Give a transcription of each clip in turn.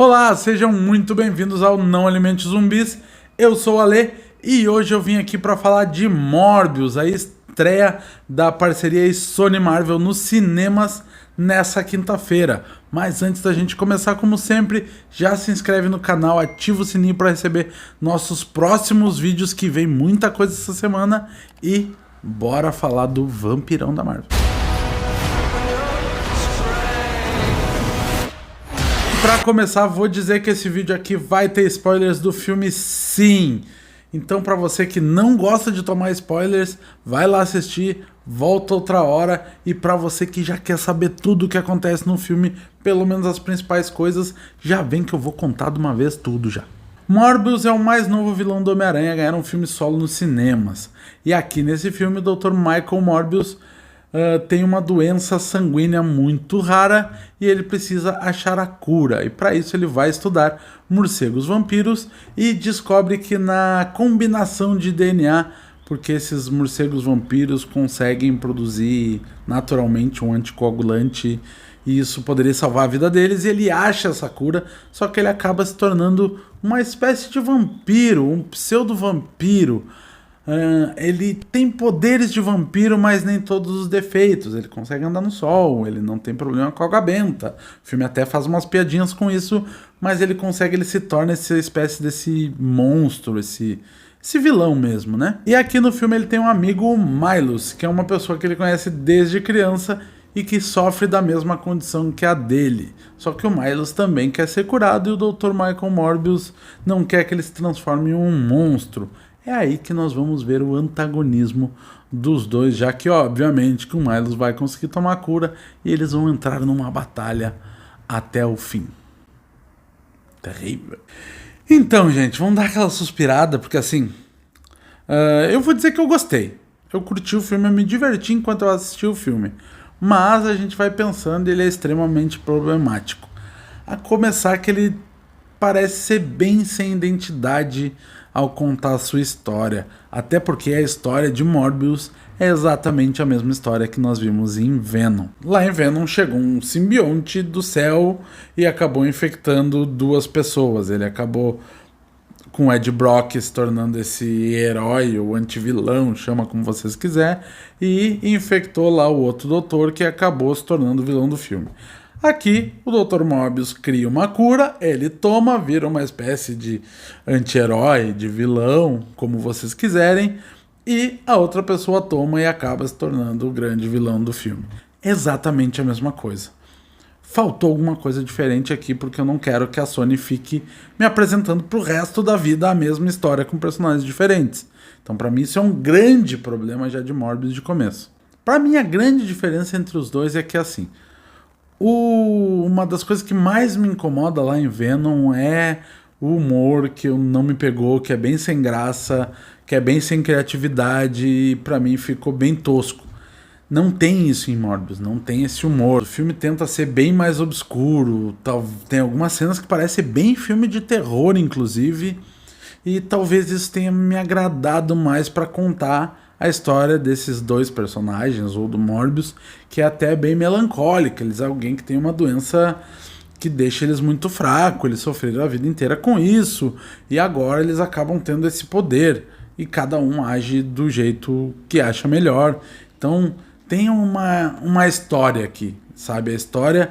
Olá, sejam muito bem-vindos ao Não Alimente Zumbis. Eu sou o Ale e hoje eu vim aqui para falar de Morbius, a estreia da parceria Sony Marvel nos cinemas nessa quinta-feira. Mas antes da gente começar, como sempre, já se inscreve no canal, ativa o sininho para receber nossos próximos vídeos, que vem muita coisa essa semana, e bora falar do vampirão da Marvel. Pra começar, vou dizer que esse vídeo aqui vai ter spoilers do filme, sim. Então, pra você que não gosta de tomar spoilers, vai lá assistir, volta outra hora. E pra você que já quer saber tudo o que acontece no filme, pelo menos as principais coisas, já vem que eu vou contar de uma vez tudo já. Morbius é o mais novo vilão do Homem-Aranha a ganhar um filme solo nos cinemas. E aqui nesse filme, o Dr. Michael Morbius tem uma doença sanguínea muito rara e ele precisa achar a cura. E para isso ele vai estudar morcegos vampiros e descobre que na combinação de DNA, porque esses morcegos vampiros conseguem produzir naturalmente um anticoagulante e isso poderia salvar a vida deles, e ele acha essa cura, só que ele acaba se tornando uma espécie de vampiro, um pseudo-vampiro. Ele tem poderes de vampiro, mas nem todos os defeitos. Ele consegue andar no sol, ele não tem problema com a água benta. O filme até faz umas piadinhas com isso, mas ele se torna essa espécie desse monstro, esse vilão mesmo, né? E aqui no filme ele tem um amigo, Milos, que é uma pessoa que ele conhece desde criança e que sofre da mesma condição que a dele. Só que o Milos também quer ser curado e o Dr. Michael Morbius não quer que ele se transforme em um monstro. É aí que nós vamos ver o antagonismo dos dois, já que obviamente que o Milos vai conseguir tomar a cura e eles vão entrar numa batalha até o fim. Terrível. Então, gente, vamos dar aquela suspirada, porque assim, eu vou dizer que eu gostei. Eu curti o filme, eu me diverti enquanto eu assisti o filme. Mas a gente vai pensando e ele é extremamente problemático. A começar que ele parece ser bem sem identidade ao contar a sua história, até porque a história de Morbius é exatamente a mesma história que nós vimos em Venom. Lá em Venom chegou um simbionte do céu e acabou infectando duas pessoas. Ele acabou com o Ed Brock se tornando esse herói ou antivilão, chama como vocês quiserem, e infectou lá o outro doutor, que acabou se tornando o vilão do filme. Aqui, o Dr. Morbius cria uma cura, ele toma, vira uma espécie de anti-herói, de vilão, como vocês quiserem, e a outra pessoa toma e acaba se tornando o grande vilão do filme. Exatamente a mesma coisa. Faltou alguma coisa diferente aqui, porque eu não quero que a Sony fique me apresentando pro resto da vida a mesma história com personagens diferentes. Então, pra mim, isso é um grande problema já de Morbius de começo. Pra mim, a grande diferença entre os dois é que, assim, uma das coisas que mais me incomoda lá em Venom é o humor que não me pegou, que é bem sem graça, que é bem sem criatividade, e pra mim ficou bem tosco. Não tem isso em Morbius, não tem esse humor. O filme tenta ser bem mais obscuro, tem algumas cenas que parecem bem filme de terror, inclusive, e talvez isso tenha me agradado mais pra contar a história desses dois personagens, ou do Morbius, que é até bem melancólica. Eles são alguém que tem uma doença que deixa eles muito fracos, eles sofreram a vida inteira com isso, e agora eles acabam tendo esse poder, e cada um age do jeito que acha melhor. Então tem uma história aqui, sabe? A história,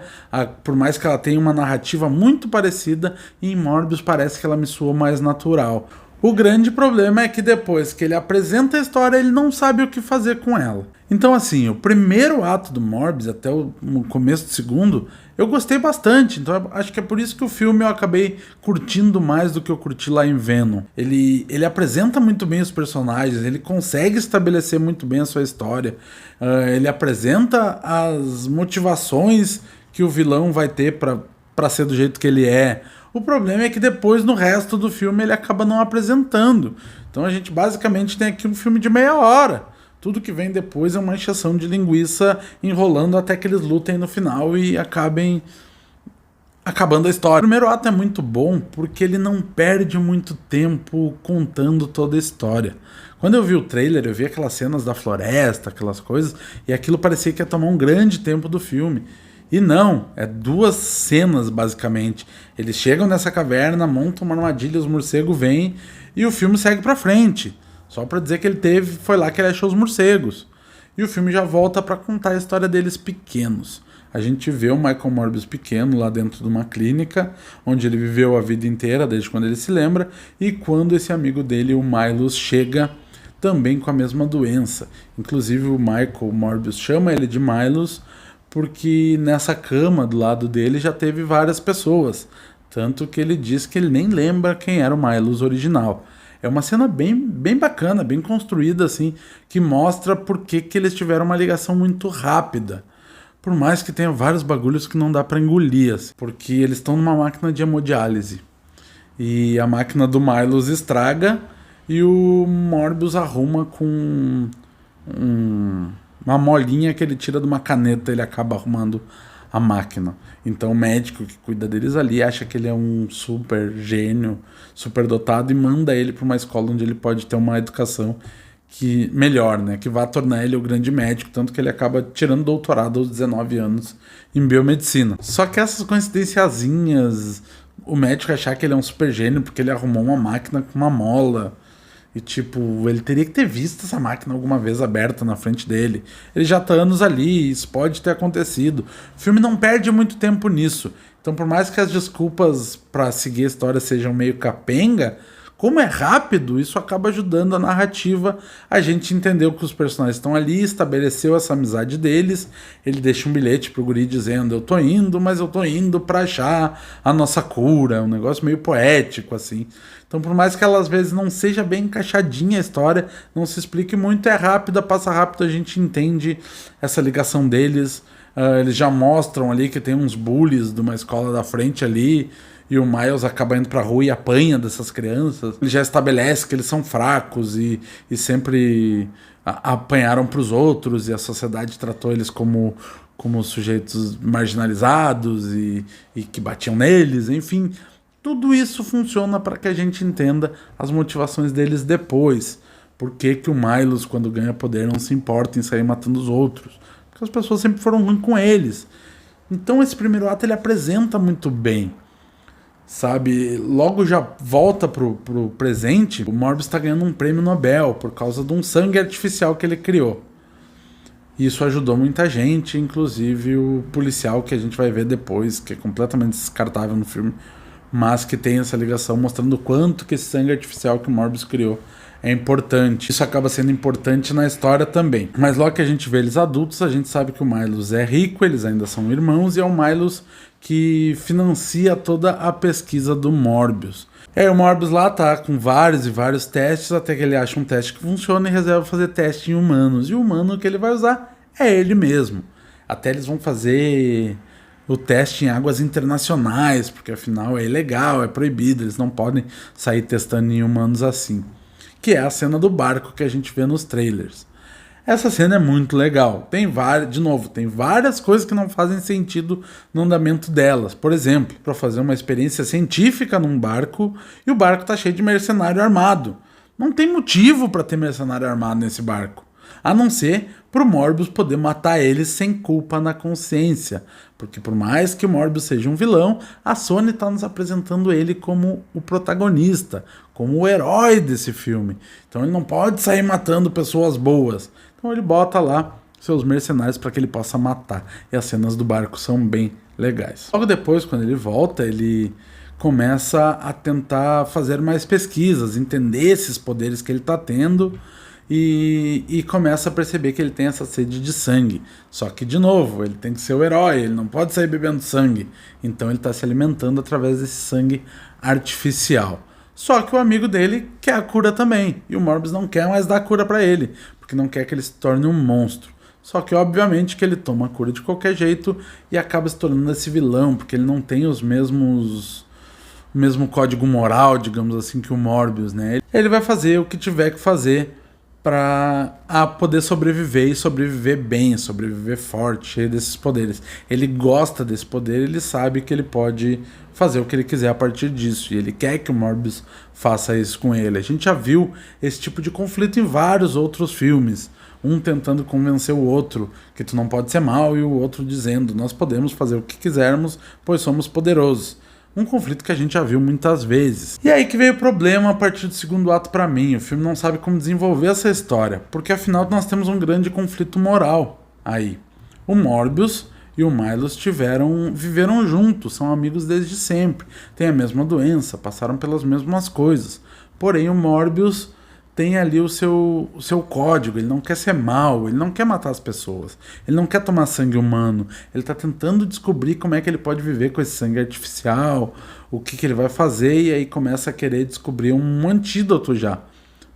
por mais que ela tenha uma narrativa muito parecida, em Morbius parece que ela me soa mais natural. O grande problema é que depois que ele apresenta a história, ele não sabe o que fazer com ela. Então, assim, o primeiro ato do Morbius, até o começo do segundo, eu gostei bastante. Então, acho que é por isso que o filme eu acabei curtindo mais do que eu curti lá em Venom. Ele apresenta muito bem os personagens, ele consegue estabelecer muito bem a sua história. Ele apresenta as motivações que o vilão vai ter para ser do jeito que ele é. O problema é que depois, no resto do filme, ele acaba não apresentando. Então a gente basicamente tem aqui um filme de meia hora. Tudo que vem depois é uma encheção de linguiça enrolando até que eles lutem no final e acabem acabando a história. O primeiro ato é muito bom porque ele não perde muito tempo contando toda a história. Quando eu vi o trailer, eu vi aquelas cenas da floresta, aquelas coisas, e aquilo parecia que ia tomar um grande tempo do filme. E não, é duas cenas basicamente. Eles chegam nessa caverna, montam uma armadilha, os morcegos vêm e o filme segue pra frente. Só pra dizer que foi lá que ele achou os morcegos. E o filme já volta pra contar a história deles pequenos. A gente vê o Michael Morbius pequeno lá dentro de uma clínica, onde ele viveu a vida inteira, desde quando ele se lembra, e quando esse amigo dele, o Milos, chega também com a mesma doença. Inclusive o Michael Morbius chama ele de Milos, porque nessa cama do lado dele já teve várias pessoas. Tanto que ele diz que ele nem lembra quem era o Milos original. É uma cena bem bacana, bem construída, assim, que mostra por que eles tiveram uma ligação muito rápida. Por mais que tenha vários bagulhos que não dá pra engolir, assim, porque eles estão numa máquina de hemodiálise. E a máquina do Milos estraga e o Morbius arruma com uma molinha que ele tira de uma caneta, ele acaba arrumando a máquina. Então o médico que cuida deles ali acha que ele é um super gênio, super dotado, e manda ele para uma escola onde ele pode ter uma educação que melhor, né, que vai tornar ele o grande médico, tanto que ele acaba tirando doutorado aos 19 anos em biomedicina. Só que essas coincidenciazinhas, o médico achar que ele é um super gênio porque ele arrumou uma máquina com uma mola, e tipo, ele teria que ter visto essa máquina alguma vez aberta na frente dele. Ele já tá anos ali, isso pode ter acontecido. O filme não perde muito tempo nisso. Então, por mais que as desculpas pra seguir a história sejam meio capenga, como é rápido, isso acaba ajudando a narrativa. A gente entendeu que os personagens estão ali, estabeleceu essa amizade deles. Ele deixa um bilhete pro guri dizendo: eu tô indo, mas eu tô indo pra achar a nossa cura. É um negócio meio poético, assim. Então, por mais que ela às vezes não seja bem encaixadinha a história, não se explique muito, é rápida, passa rápido, a gente entende essa ligação deles. Eles já mostram ali que tem uns bullies de uma escola da frente ali, e o Miles acaba indo pra rua e apanha dessas crianças. Ele já estabelece que eles são fracos e sempre apanharam pros outros, e a sociedade tratou eles como sujeitos marginalizados e que batiam neles, enfim. Tudo isso funciona para que a gente entenda as motivações deles depois. Por que o Miles, quando ganha poder, não se importa em sair matando os outros? Porque as pessoas sempre foram ruins com eles. Então esse primeiro ato ele apresenta muito bem, sabe? Logo já volta pro presente. O Morbius está ganhando um prêmio Nobel por causa de um sangue artificial que ele criou. Isso ajudou muita gente, inclusive o policial que a gente vai ver depois, que é completamente descartável no filme, mas que tem essa ligação mostrando o quanto que esse sangue artificial que o Morbius criou é importante. Isso acaba sendo importante na história também. Mas logo que a gente vê eles adultos, a gente sabe que o Miles é rico, eles ainda são irmãos, e é o Miles que financia toda a pesquisa do Morbius. E aí o Morbius lá tá com vários e vários testes, até que ele acha um teste que funciona e resolve fazer teste em humanos. E o humano que ele vai usar é ele mesmo. Até eles vão fazer o teste em águas internacionais, porque afinal é ilegal, é proibido, eles não podem sair testando em humanos assim. Que é a cena do barco que a gente vê nos trailers. Essa cena é muito legal. Tem várias coisas que não fazem sentido no andamento delas. Por exemplo, para fazer uma experiência científica num barco e o barco tá cheio de mercenário armado. Não tem motivo para ter mercenário armado nesse barco, a não ser pro Morbius poder matar eles sem culpa na consciência. Porque por mais que o Morbius seja um vilão, a Sony tá nos apresentando ele como o protagonista, como o herói desse filme. Então ele não pode sair matando pessoas boas. Então ele bota lá seus mercenários para que ele possa matar. E as cenas do barco são bem legais. Logo depois, quando ele volta, ele começa a tentar fazer mais pesquisas, entender esses poderes que ele tá tendo, e começa a perceber que ele tem essa sede de sangue. Só que, de novo, ele tem que ser o herói, ele não pode sair bebendo sangue. Então ele está se alimentando através desse sangue artificial. Só que o amigo dele quer a cura também, e o Morbius não quer mais dar a cura para ele, porque não quer que ele se torne um monstro. Só que, obviamente, que ele toma a cura de qualquer jeito e acaba se tornando esse vilão, porque ele não tem o mesmo código moral, digamos assim, que o Morbius, né? Ele vai fazer o que tiver que fazer para poder sobreviver, e sobreviver bem, sobreviver forte, cheio desses poderes. Ele gosta desse poder, ele sabe que ele pode fazer o que ele quiser a partir disso, e ele quer que o Morbius faça isso com ele. A gente já viu esse tipo de conflito em vários outros filmes. um tentando convencer o outro que tu não pode ser mal e o outro dizendo nós podemos fazer o que quisermos, pois somos poderosos. Um conflito que a gente já viu muitas vezes. E aí que veio o problema a partir do segundo ato pra mim. O filme não sabe como desenvolver essa história, porque afinal nós temos um grande conflito moral aí. O Morbius e o Miles viveram juntos, são amigos desde sempre, têm a mesma doença, passaram pelas mesmas coisas. Porém, o Morbius tem ali o seu código, ele não quer ser mal, ele não quer matar as pessoas, ele não quer tomar sangue humano, ele está tentando descobrir como é que ele pode viver com esse sangue artificial, o que ele vai fazer, e aí começa a querer descobrir um antídoto já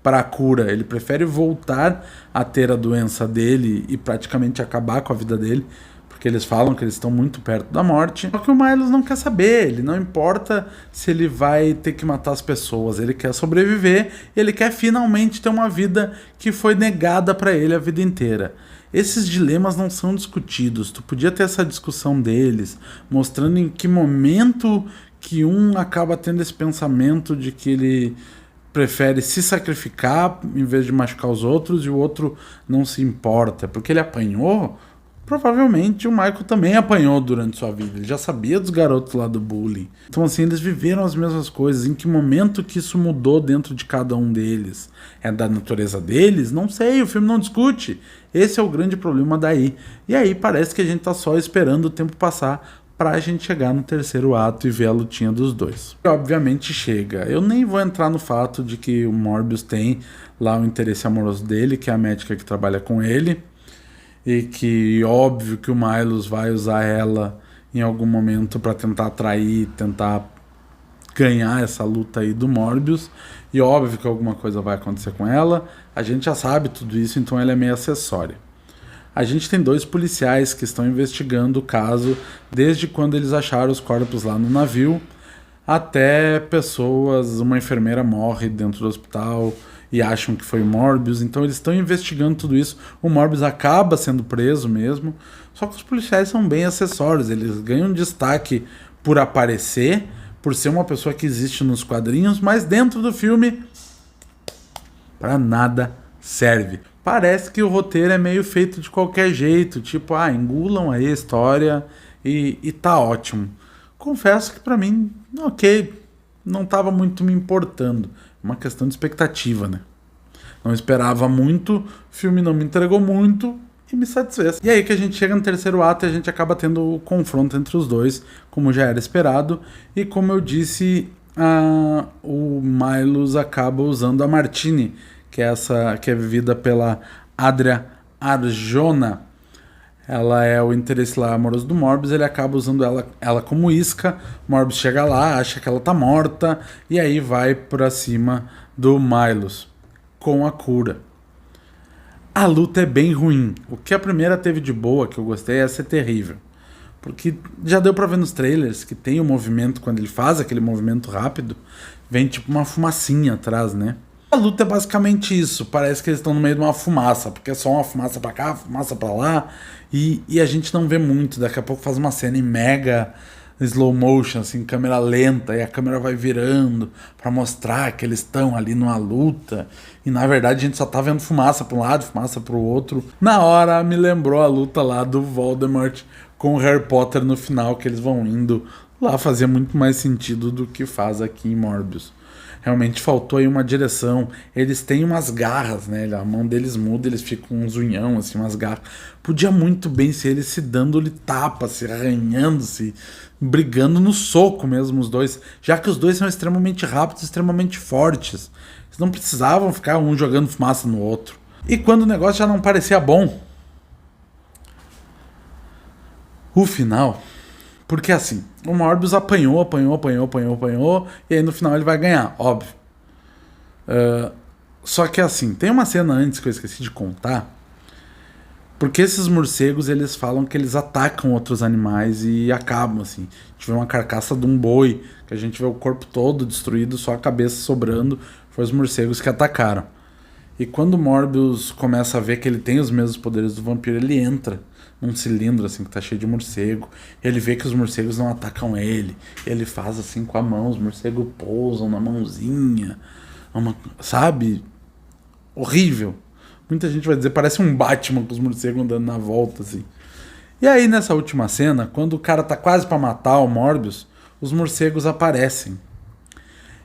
para a cura. Ele prefere voltar a ter a doença dele e praticamente acabar com a vida dele, porque eles falam que eles estão muito perto da morte. Só que o Miles não quer saber, ele não importa se ele vai ter que matar as pessoas, ele quer sobreviver, ele quer finalmente ter uma vida que foi negada para ele a vida inteira. Esses dilemas não são discutidos, tu podia ter essa discussão deles, mostrando em que momento que um acaba tendo esse pensamento de que ele prefere se sacrificar em vez de machucar os outros e o outro não se importa, porque ele apanhou. Provavelmente o Michael também apanhou durante sua vida, ele já sabia dos garotos lá do bullying. Então assim, eles viveram as mesmas coisas. Em que momento que isso mudou dentro de cada um deles? É da natureza deles? Não sei, o filme não discute. Esse é o grande problema daí. E aí parece que a gente tá só esperando o tempo passar pra gente chegar no terceiro ato e ver a lutinha dos dois. E obviamente chega. Eu nem vou entrar no fato de que o Morbius tem lá o interesse amoroso dele, que é a médica que trabalha com ele, e que óbvio que o Miles vai usar ela em algum momento para tentar atrair, tentar ganhar essa luta aí do Morbius, e óbvio que alguma coisa vai acontecer com ela. A gente já sabe tudo isso, então ela é meio acessória. A gente tem 2 policiais que estão investigando o caso desde quando eles acharam os corpos lá no navio até pessoas, uma enfermeira morre dentro do hospital e acham que foi o Morbius, então eles estão investigando tudo isso. O Morbius acaba sendo preso mesmo, só que os policiais são bem acessórios, eles ganham destaque por aparecer, por ser uma pessoa que existe nos quadrinhos, mas dentro do filme, para nada serve. Parece que o roteiro é meio feito de qualquer jeito, tipo, engulam aí a história e tá ótimo. Confesso que pra mim, ok, não tava muito me importando. Uma questão de expectativa, né? Não esperava muito, o filme não me entregou muito e me satisfez. E aí que a gente chega no terceiro ato e a gente acaba tendo o confronto entre os dois, como já era esperado. E como eu disse, o Miles acaba usando a Martini, que é vivida pela Adria Arjona. Ela é o interesse lá amoroso do Morbius, ele acaba usando ela como isca. Morbius chega lá, acha que ela tá morta, e aí vai pra cima do Miles com a cura. A luta é bem ruim. O que a primeira teve de boa, que eu gostei, é ser terrível. Porque já deu pra ver nos trailers que tem o movimento, quando ele faz aquele movimento rápido, vem tipo uma fumacinha atrás, né? A luta é basicamente isso, parece que eles estão no meio de uma fumaça, porque é só uma fumaça pra cá, fumaça pra lá, e a gente não vê muito. Daqui a pouco faz uma cena em mega slow motion, assim, câmera lenta, e a câmera vai virando pra mostrar que eles estão ali numa luta, e na verdade a gente só tá vendo fumaça pra um lado, fumaça pro outro. Na hora me lembrou a luta lá do Voldemort com o Harry Potter no final, que eles vão indo lá, fazia muito mais sentido do que faz aqui em Morbius. Realmente faltou aí uma direção. Eles têm umas garras, né? A mão deles muda, eles ficam com um zunhão, assim, umas garras. Podia muito bem ser eles se dando-lhe tapa, se arranhando-se, brigando no soco mesmo, os dois. Já que os dois são extremamente rápidos, extremamente fortes. Eles não precisavam ficar um jogando fumaça no outro. E quando o negócio já não parecia bom, o final... Porque assim, o Morbius apanhou, e aí no final ele vai ganhar, óbvio. Só que assim, tem uma cena antes que eu esqueci de contar, porque esses morcegos, eles falam que eles atacam outros animais e acabam, assim. A gente vê uma carcaça de um boi, que a gente vê o corpo todo destruído, só a cabeça sobrando, foi os morcegos que atacaram. E quando o Morbius começa a ver que ele tem os mesmos poderes do vampiro, ele entra num cilindro assim que tá cheio de morcego. Ele vê que os morcegos não atacam ele. Ele faz assim com a mão, os morcegos pousam na mãozinha. Sabe? Horrível. Muita gente vai dizer, parece um Batman com os morcegos andando na volta, assim. E aí, nessa última cena, quando o cara tá quase pra matar o Morbius, os morcegos aparecem.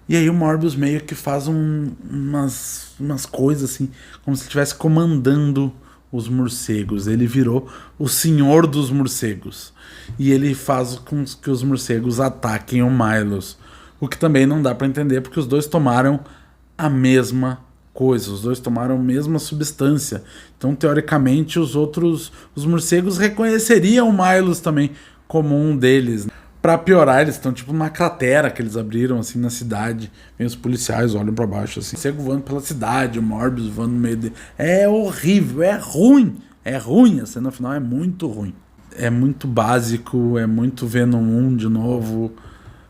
E aí o Morbius meio que faz umas coisas assim, como se ele estivesse comandando os morcegos. Ele virou o senhor dos morcegos. E ele faz com que os morcegos ataquem o Miles. O que também não dá pra entender, porque os dois tomaram a mesma coisa, os dois tomaram a mesma substância. Então, teoricamente, os morcegos reconheceriam o Miles também como um deles. Pra piorar, eles estão tipo numa cratera que eles abriram assim na cidade. Vem os policiais, olham pra baixo assim. Morcego voando pela cidade, o Morbius voando no meio dele. É horrível, é ruim. É ruim, a cena final é muito ruim. É muito básico, é muito Venom 1 de novo.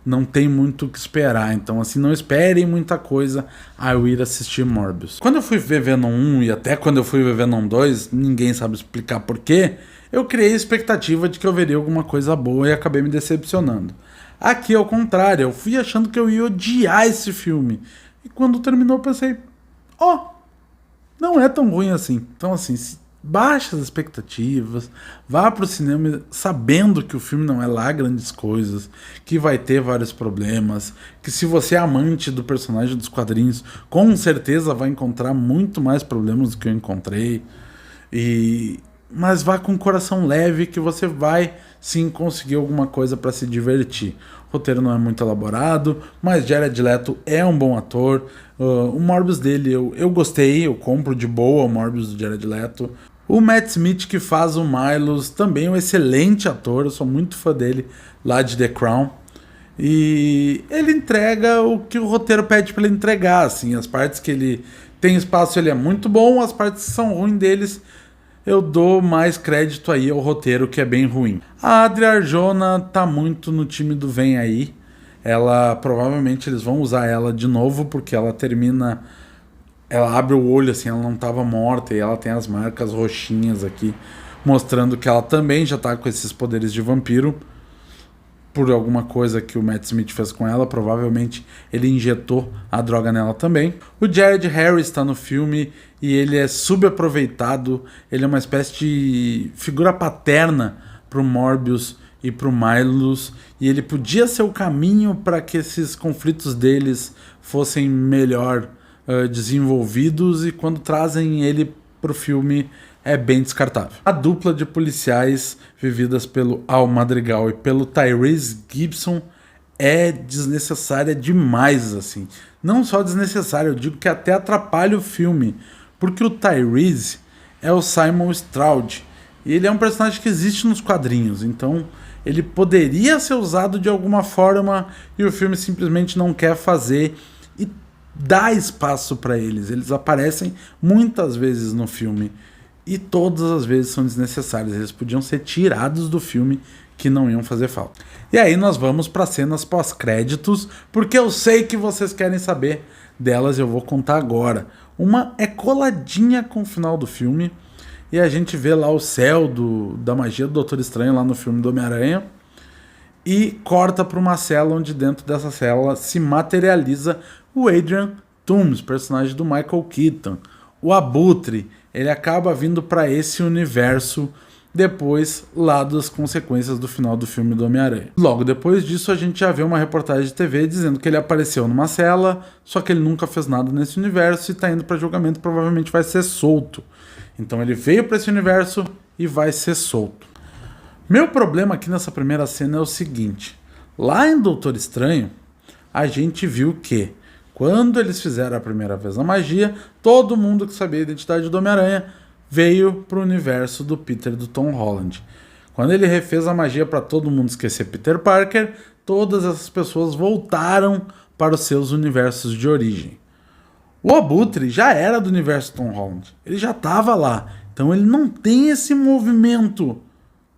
Não tem muito o que esperar. Então, assim, não esperem muita coisa ao ir assistir Morbius. Quando eu fui ver Venom 1 e até quando eu fui ver Venom 2, ninguém sabe explicar porquê, eu criei a expectativa de que eu veria alguma coisa boa e acabei me decepcionando. Aqui, ao contrário, eu fui achando que eu ia odiar esse filme. E quando terminou, eu pensei, não é tão ruim assim. Então, assim, baixe as expectativas, vá pro cinema sabendo que o filme não é lá grandes coisas, que vai ter vários problemas, que se você é amante do personagem dos quadrinhos, com certeza vai encontrar muito mais problemas do que eu encontrei. Mas vá com o coração leve que você vai sim conseguir alguma coisa para se divertir. O roteiro não é muito elaborado, mas Jared Leto é um bom ator. O Morbius dele eu gostei, eu compro de boa o Morbius do Jared Leto. O Matt Smith, que faz o Miles, também é um excelente ator, eu sou muito fã dele lá de The Crown. E ele entrega o que o roteiro pede para ele entregar, assim, as partes que ele tem espaço ele é muito bom, as partes que são ruins deles eu dou mais crédito aí ao roteiro, que é bem ruim. A Adria Arjona tá muito no time do Vem Aí. Ela, provavelmente, eles vão usar ela de novo, porque ela termina... Ela abre o olho, assim, ela não tava morta, e ela tem as marcas roxinhas aqui, mostrando que ela também já tá com esses poderes de vampiro, por alguma coisa que o Matt Smith fez com ela. Provavelmente ele injetou a droga nela também. O Jared Harris está no filme e ele é subaproveitado. Ele é uma espécie de figura paterna pro Morbius e pro Miles. E ele podia ser o caminho para que esses conflitos deles fossem melhor desenvolvidos. E quando trazem ele pro filme é bem descartável. A dupla de policiais vividas pelo Al Madrigal e pelo Tyrese Gibson é desnecessária demais, assim. Não só desnecessária, eu digo que até atrapalha o filme, porque o Tyrese é o Simon Stroud, e ele é um personagem que existe nos quadrinhos, então ele poderia ser usado de alguma forma e o filme simplesmente não quer fazer e dá espaço para eles. Eles aparecem muitas vezes no filme e todas as vezes são desnecessários. Eles podiam ser tirados do filme, que não iam fazer falta. E aí nós vamos para cenas pós-créditos, porque eu sei que vocês querem saber delas e eu vou contar agora. Uma é coladinha com o final do filme, e a gente vê lá o céu da magia do Doutor Estranho lá no filme do Homem-Aranha, e corta para uma cela onde dentro dessa cela se materializa o Adrian Toomes, personagem do Michael Keaton. O Abutre, ele acaba vindo para esse universo depois lá das consequências do final do filme do Homem-Aranha. Logo depois disso a gente já vê uma reportagem de TV dizendo que ele apareceu numa cela, só que ele nunca fez nada nesse universo e está indo para julgamento, provavelmente vai ser solto. Então ele veio para esse universo e vai ser solto. Meu problema aqui nessa primeira cena é o seguinte: lá em Doutor Estranho a gente viu que quando eles fizeram a primeira vez a magia, todo mundo que sabia a identidade do Homem-Aranha veio para o universo do Peter do Tom Holland. Quando ele refez a magia para todo mundo esquecer Peter Parker, todas essas pessoas voltaram para os seus universos de origem. O Abutre já era do universo Tom Holland, ele já estava lá, então ele não tem esse movimento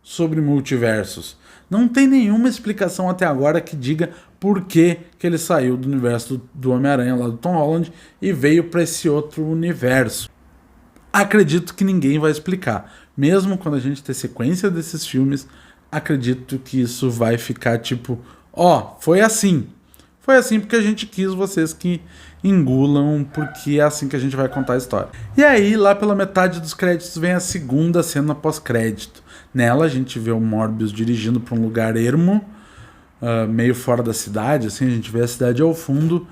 sobre multiversos. Não tem nenhuma explicação até agora que diga por que ele saiu do universo do Homem-Aranha lá do Tom Holland e veio para esse outro universo. Acredito que ninguém vai explicar. Mesmo quando a gente ter sequência desses filmes, acredito que isso vai ficar tipo, foi assim. Foi assim porque a gente quis vocês que engulam, porque é assim que a gente vai contar a história. E aí, lá pela metade dos créditos, vem a segunda cena pós-crédito. Nela, a gente vê o Morbius dirigindo para um lugar ermo, meio fora da cidade, assim, a gente vê a cidade ao fundo,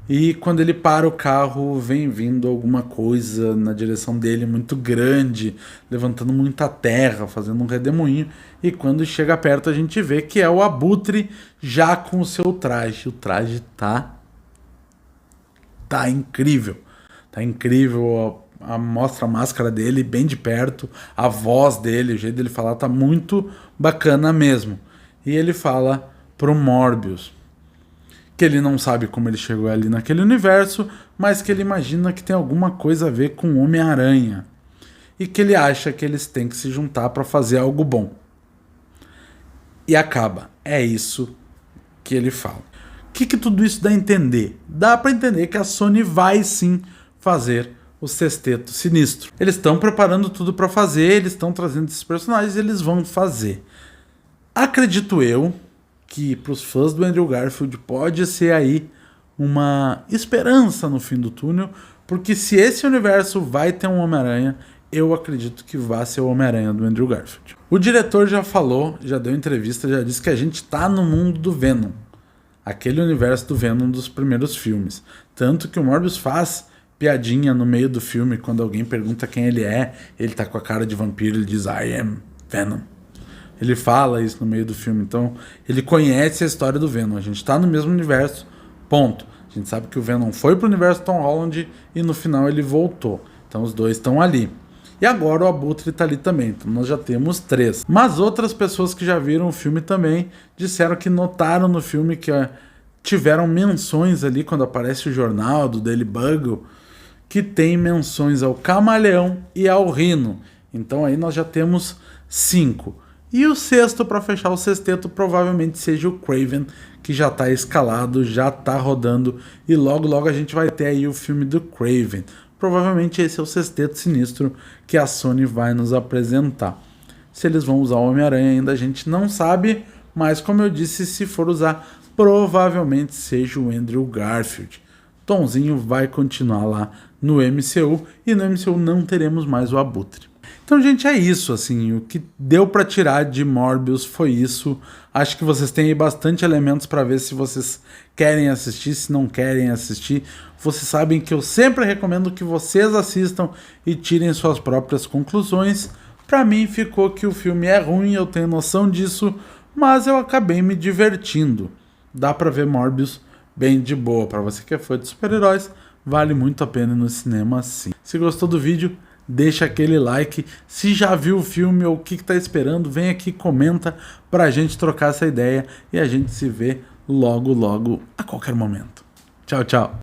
e quando ele para o carro, vem vindo alguma coisa na direção dele muito grande, levantando muita terra, fazendo um redemoinho, e quando chega perto a gente vê que é o Abutre já com o seu traje. O traje tá incrível. Tá incrível, mostra a máscara dele bem de perto, a voz dele, o jeito dele falar tá muito bacana mesmo. E ele fala pro Morbius que ele não sabe como ele chegou ali naquele universo, mas que ele imagina que tem alguma coisa a ver com o Homem-Aranha. E que ele acha que eles têm que se juntar para fazer algo bom. E acaba. É isso que ele fala. O que tudo isso dá a entender? Dá para entender que a Sony vai sim fazer o Sexteto Sinistro. Eles estão preparando tudo para fazer, eles estão trazendo esses personagens, eles vão fazer. Acredito eu que para os fãs do Andrew Garfield pode ser aí uma esperança no fim do túnel, porque se esse universo vai ter um Homem-Aranha, eu acredito que vai ser o Homem-Aranha do Andrew Garfield. O diretor já falou, já deu entrevista, já disse que a gente tá no mundo do Venom, aquele universo do Venom dos primeiros filmes. Tanto que o Morbius faz piadinha no meio do filme, quando alguém pergunta quem ele tá com a cara de vampiro, ele diz I am Venom. Ele fala isso no meio do filme, então ele conhece a história do Venom. A gente tá no mesmo universo, ponto. A gente sabe que o Venom foi pro universo Tom Holland e no final ele voltou. Então os dois estão ali. E agora o Abutre tá ali também, então nós já temos 3. Mas outras pessoas que já viram o filme também disseram que notaram no filme que tiveram menções ali quando aparece o jornal do Daily Bugle, que tem menções ao Camaleão e ao Rhino. Então aí nós já temos 5. E o sexto, para fechar o sexteto, provavelmente seja o Kraven, que já está escalado, já está rodando, e logo logo a gente vai ter aí o filme do Kraven. Provavelmente esse é o Sexteto Sinistro que a Sony vai nos apresentar. Se eles vão usar o Homem-Aranha ainda a gente não sabe, mas como eu disse, se for usar, provavelmente seja o Andrew Garfield. Tomzinho vai continuar lá no MCU, e no MCU não teremos mais o Abutre. Então, gente, é isso, assim, o que deu pra tirar de Morbius foi isso. Acho que vocês têm aí bastante elementos pra ver se vocês querem assistir, se não querem assistir. Vocês sabem que eu sempre recomendo que vocês assistam e tirem suas próprias conclusões. Pra mim ficou que o filme é ruim, eu tenho noção disso, mas eu acabei me divertindo. Dá pra ver Morbius bem de boa. Pra você que é fã de super-heróis, vale muito a pena ir no cinema sim. Se gostou do vídeo, deixa aquele like. Se já viu o filme ou o que está esperando, vem aqui, comenta pra gente trocar essa ideia e a gente se vê logo logo a qualquer momento. Tchau, tchau.